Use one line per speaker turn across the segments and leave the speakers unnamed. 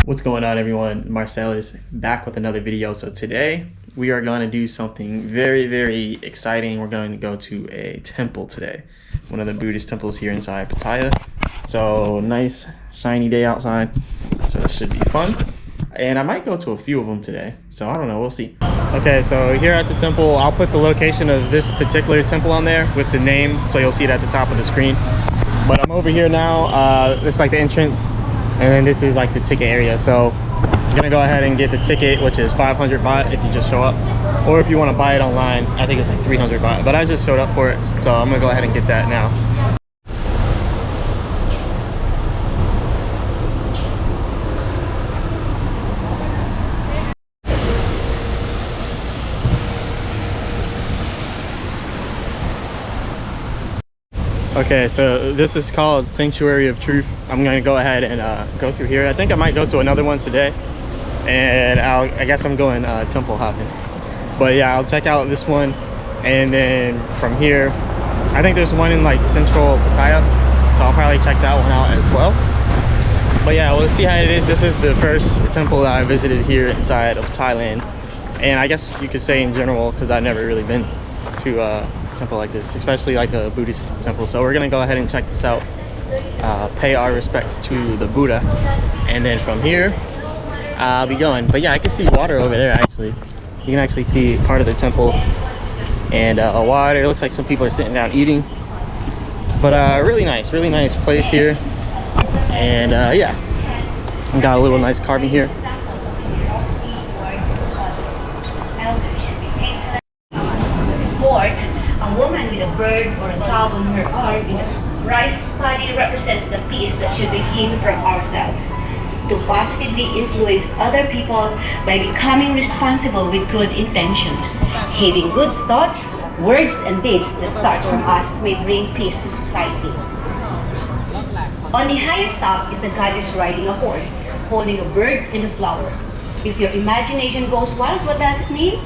What's going on, everyone? Marcel is back with another video. So today we are going to do something very exciting. We're going to go to a temple today, one of the Buddhist temples here inside Pattaya. So nice shiny day outside, so it should be fun. And I might go to a few of them today, so I don't know, we'll see. Okay, so here at the temple, I'll put the location of this particular temple on there with the name, so you'll see it at the top of the screen. But I'm over here now. It's like the entrance, and then this is like the ticket area. So I'm gonna go ahead and get the ticket, which is 500 baht if you just show up, or if you want to buy it online, I think it's like 300 baht, but I just showed up for it, so I'm gonna go ahead and get that now. Okay, so this is called Sanctuary of Truth. I'm gonna go ahead and go through here. I think I might go to another one today, and I guess I'm going temple hopping. But yeah, I'll check out this one, and then from here, I think there's one in like central Pattaya, so I'll probably check that one out as well. But yeah, we'll see how it is. This is the first temple that I visited here inside of Thailand, and I guess you could say in general, because I've never really been to temple like this, especially like a Buddhist temple. So we're gonna go ahead and check this out, pay our respects to the Buddha, and then from here I'll be going. But yeah, I can see water over there. Actually, you can actually see part of the temple and water. It looks like some people are sitting down eating, but really nice place here. And yeah, got a little nice carving here.
A woman with a bird or a dove on her arm in a rice paddy represents the peace that should be gained from ourselves. To positively influence other people by becoming responsible with good intentions. Having good thoughts, words, and deeds that start from us may bring peace to society. On the highest top is a goddess riding a horse, holding a bird and a flower. If your imagination goes wild, what does it mean?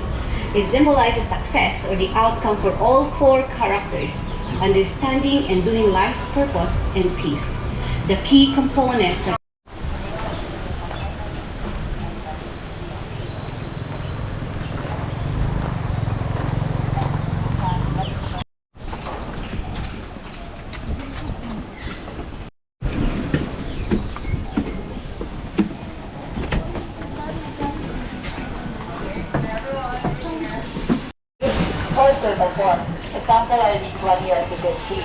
It symbolizes success or the outcome for all four characters: understanding and doing life purpose and peace. The key components of
sort of one. Example are this one here, as you can see.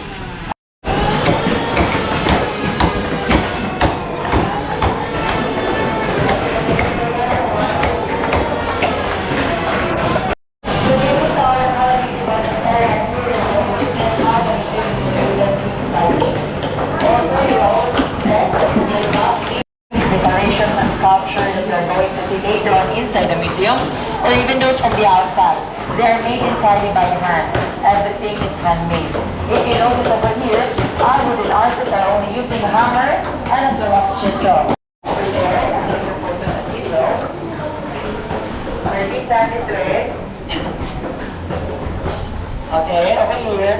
Decorations and sculpture that you are going to see later on inside the museum, or even those from the outside. They are made entirely by hand. Everything is handmade. If you notice over here, our wooden artists are only using a hammer and as well as a chisel. Over there, take your photos and videos. Repeat time this way. Okay, over here.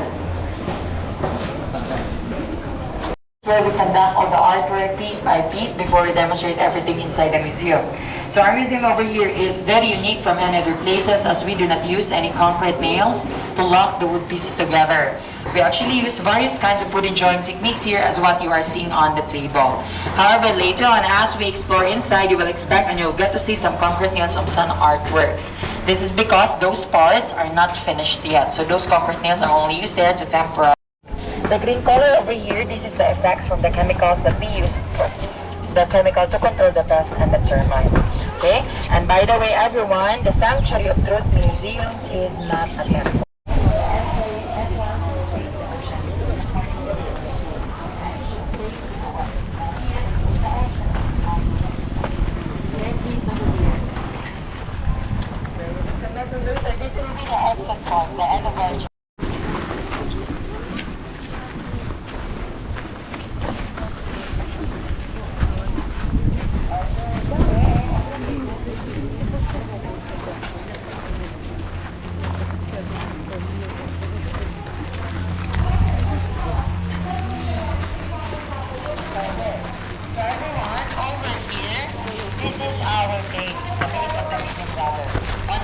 Here we conduct all the artwork piece by piece before we demonstrate everything inside the museum. So our museum over here is very unique from any other places, as we do not use any concrete nails to lock the wood pieces together. We actually use various kinds of wooden joining techniques here, as what you are seeing on the table. However, later on, as we explore inside, you will expect and you'll get to see some concrete nails of some artworks. This is because those parts are not finished yet. So those concrete nails are only used there to temporarily. The green color over here, this is the effects from the chemicals that we use for the chemical to control the pest and the termites. Okay? And by the way, everyone, the Sanctuary of Truth Museum is not a temple. This will be the exit point, the end of our journey.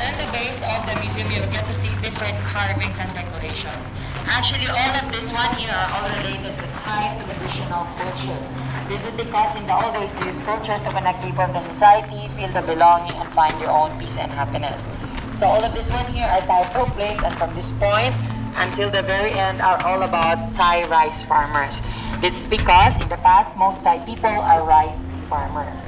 And on the base of the museum, you'll get to see different carvings and decorations. Actually, all of this one here are all related to Thai traditional culture. This is because in the old days, they used culture to connect people to society, feel the belonging, and find your own peace and happiness. So all of this one here are Thai folk place, and from this point until the very end are all about Thai rice farmers. This is because in the past, most Thai people are rice farmers.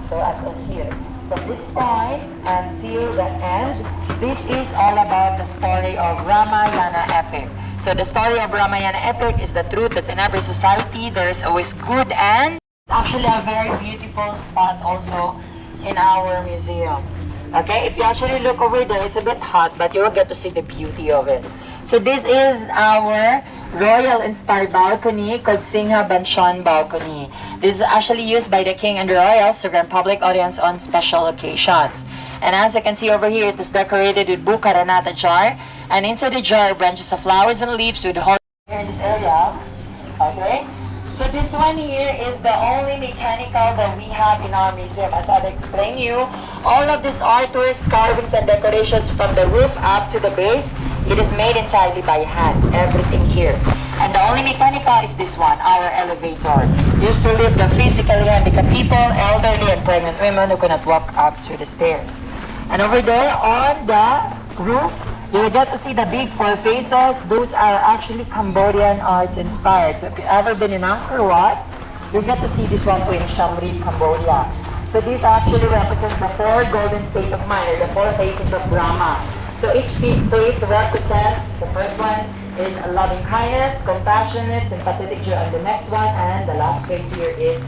So until here, from this point until the end, this is all about the story of Ramayana epic. So the story of Ramayana epic is the truth that in every society there is always good and actually a very beautiful spot also in our museum. Okay, if you actually look over there, it's a bit hot, but you will get to see the beauty of it. So this is our royal-inspired balcony called Singha Banshan balcony. This is actually used by the king and the royals to grant public audience on special occasions. And as you can see over here, it is decorated with Bukaranata jar, and inside the jar are branches of flowers and leaves with horse here in this area. Okay. So this one here is the only mechanical that we have in our museum. As I've explained you, all of these artworks, carvings, and decorations from the roof up to the base, it is made entirely by hand, everything here. And the only mechanical is this one, our elevator. Used to lift the physically handicapped people, elderly, and pregnant women who cannot walk up to the stairs. And over there on the roof, you will get to see the big four faces. Those are actually Cambodian arts inspired. So if you've ever been in Angkor Wat, you'll get to see this one too in Siem Reap, Cambodia. So these actually represent the four golden state of mind, or the four faces of Brahma. So each face represents, the first one is loving kindness, compassionate, sympathetic joy, and the next one, and the last face here is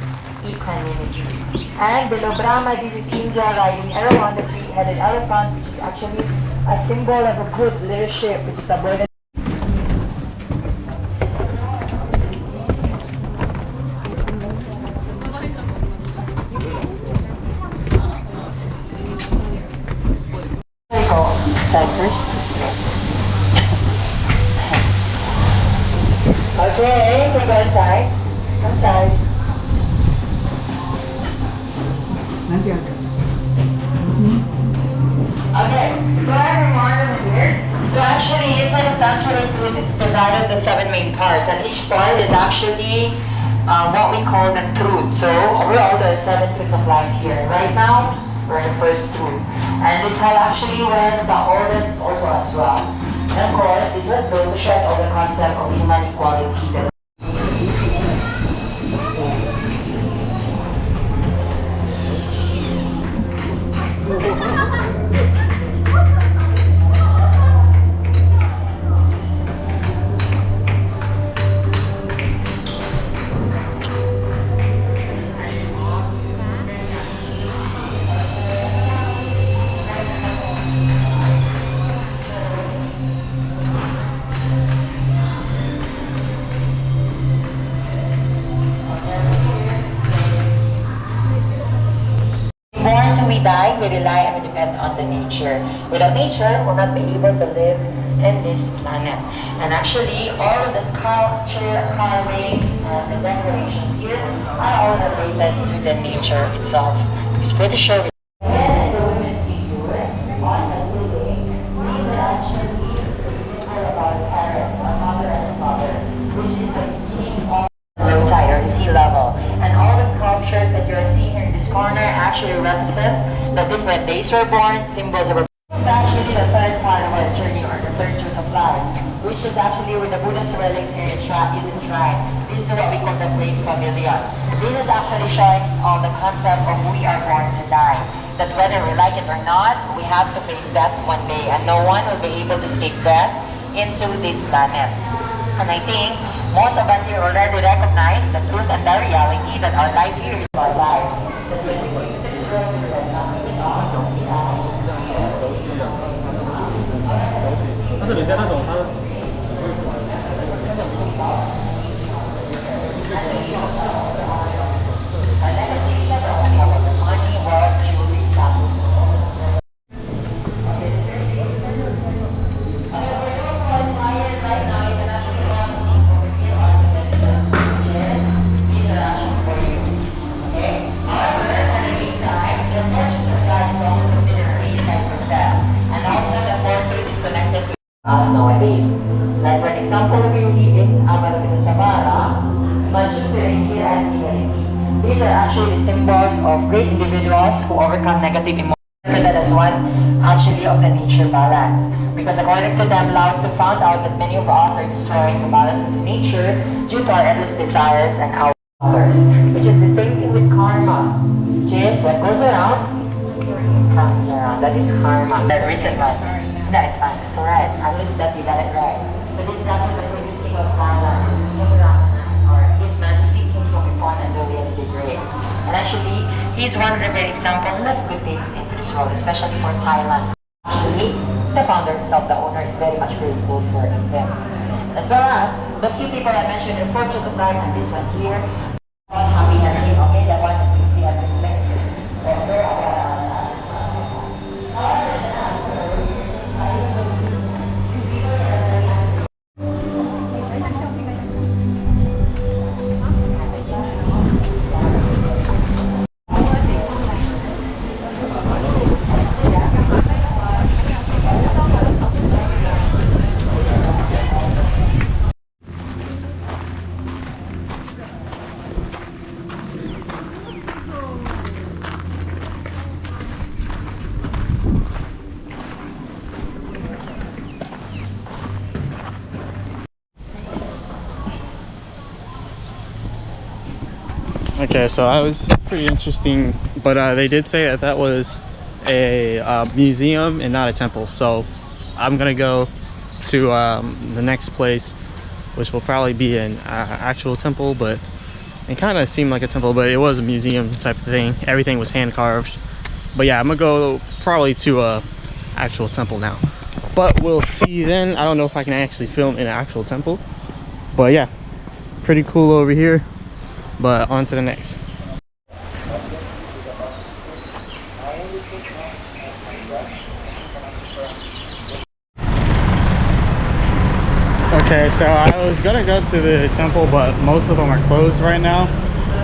equanimity. And below Brahma, this is Indra riding arrow on the three-headed elephant, which is actually a symbol of a good leadership, which is avoided. Side first. Okay, so go inside. Inside. Okay, so I have a marker here. So actually, it's like a central truth. It's divided into 7 main parts, and each part is actually what we call the truth. So overall, there are 7 truths of life here. Right now, we're in the first truth, and this hall actually was the oldest also as well. And of course, this was built to stress all the concept of human equality. That born till we die, we rely and we depend on the nature. Without nature, we'll not be able to live in this planet. And actually, all of the sculpture, carvings, and the decorations here are all related to the nature itself. It's pretty sure. The men and the women figure on the ceiling, these are actually symbol about parents, a mother and a father, which is the beginning of low tide or the sea level. And all the sculptures that you're seeing here in this corner actually represents the different days we're born, symbols of our actually the third part of our journey, or the third truth of life, which is actually where the Buddhist relics here is enshrined. This is what we call the great familiar. This is actually showing all the concept of we are born to die. That whether we like it or not, we have to face death one day, and no one will be able to escape death into this planet. And I think most of us here already recognize the truth and the reality that our life here is our lives. That when we go into this world, we are not with us, we die.
但是人家那种他。
And actually symbols of great individuals who overcome negative emotions. That as one actually of the nature balance. Because according to them, Lao Tzu found out that many of us are destroying the balance of nature due to our endless desires and our others. Which is the same thing with karma. Which is what goes around, comes around. That is karma. The recent one. No, it's fine. It's alright. At least that you got it right. So this is actually the first king of Thailand. This is King Ramanan, or His Majesty King Bhumibol Adulyadej the Great. And actually, he's one real example of good things into this world, especially for Thailand. Actually, the founder himself, the owner, is very much grateful for him. As well as the few people I mentioned, the fortune to flag, and this one here, happy has been, okay, that one that we see at the back.
Okay, so that was pretty interesting, but they did say that that was a museum and not a temple. So I'm gonna go to the next place, which will probably be an actual temple, but it kind of seemed like a temple, but it was a museum type of thing. Everything was hand carved. But yeah, I'm gonna go probably to a actual temple now, but we'll see then. I don't know if I can actually film in an actual temple, but yeah, pretty cool over here. But on to the next. Okay, so I was gonna go to the temple, but most of them are closed right now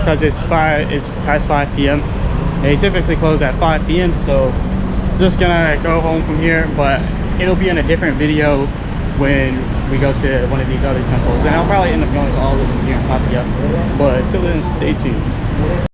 because it's past 5 p.m. They typically close at 5 p.m. So just gonna go home from here, but it'll be in a different video when we go to one of these other temples, and I'll probably end up going to all of them here in Pattaya. But till then, stay tuned.